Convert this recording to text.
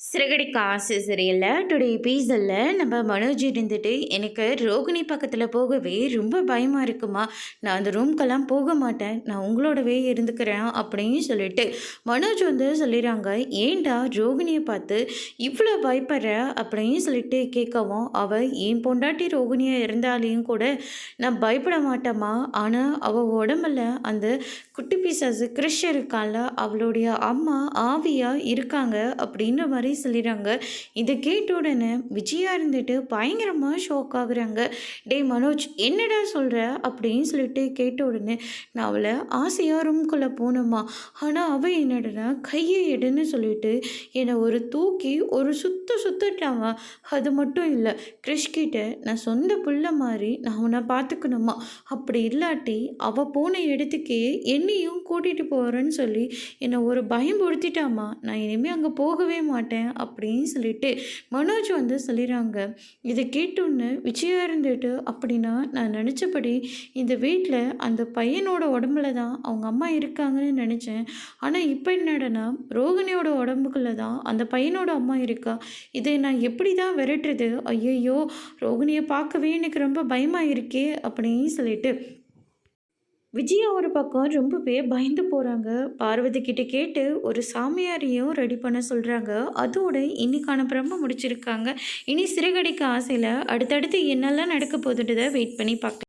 சிறகடிக்க ஆசை சீரியலில் டுடே எபிசோடில் நம்ம மனோஜ் இருந்துட்டு எனக்கு ரோகிணி பக்கத்தில் போகவே ரொம்ப பயமாக இருக்குமா, நான் அந்த ரூம்க்கெல்லாம் போக மாட்டேன், நான் உங்களோடவே இருந்துக்கிறேன் அப்படின்னு சொல்லிட்டு மனோஜ் வந்து சொல்லிடுறாங்க. ஏன்டா ரோகிணியை பார்த்து இவ்வளோ பயப்படுற அப்படின்னு சொல்லிட்டு கேட்கவும், அவள் என் பொண்டாட்டி ரோகிணியாக இருந்தாலையும் கூட நான் பயப்பட மாட்டேம்மா, ஆனால் அவள் உடம்புல அந்த குட்டி பிசாசு கிறிஷ் இருக்கால, அவளுடைய அம்மா ஆவியாக இருக்காங்க அப்படின்ற மாதிரி சொல்லிடுறாங்க. இதை கேட்ட உடனே விஜயா இருந்துட்டு பயங்கரமாக ஷோக் ஆகுறாங்க. டே மனோஜ் என்னடா சொல்கிற அப்படின்னு சொல்லிட்டு கேட்ட உடனே, நான் அவளை ஆசையாக ரூம்குள்ளே போனோமா, ஆனால் அவள் என்னடனா கையை எடுன்னு சொல்லிட்டு என்னை ஒரு தூக்கி ஒரு சுத்தட்டாமா. அது மட்டும் இல்லை, கிறிஷ்கிட்ட நான் சொந்த புள்ள மாதிரி நான் அவனை பார்த்துக்கணுமா, அப்படி இல்லாட்டி அவள் போன இடத்துக்கே என்னையும் கூட்டிகிட்டு போகிறேன்னு சொல்லி என்னை ஒரு பயம் பொடுத்திட்டாமா, நான் இனிமேல் அங்கே போகவே மாட்டேன் அப்படின்னு சொல்லிட்டு மனோஜ் வந்து சொல்லிடுறாங்க. இதை கேட்டோன்னு விஜயா இருந்துட்டு, அப்படின்னா நான் நினச்சபடி இந்த வீட்டில் அந்த பையனோட உடம்புல தான் அவங்க அம்மா இருக்காங்கன்னு நினச்சேன், ஆனால் இப்போ என்னடனா ரோகிணியோட உடம்புக்குள்ள தான் அந்த பையனோட அம்மா இருக்கா, இதை நான் எப்படி தான் விரட்டுறது, ஐயையோ ரோகிணியை பார்க்கவே எனக்கு ரொம்ப பயமாக இருக்கே அப்படின்னு சொல்லிட்டு விஜயா ஒரு பக்கம் ரொம்பவே பயந்து போகிறாங்க. பார்வதி கிட்ட கேட்டு ஒரு சாமியாரையும் ரெடி பண்ண சொல்கிறாங்க. அதோட இன்னைக்கான பிரம்ம முடிச்சிருக்காங்க. இனி சிறகடிக்க ஆசையில் அடுத்தடுத்து என்னெல்லாம் நடக்க போகுதுன்றதை வெயிட் பண்ணி பார்க்கலாம்.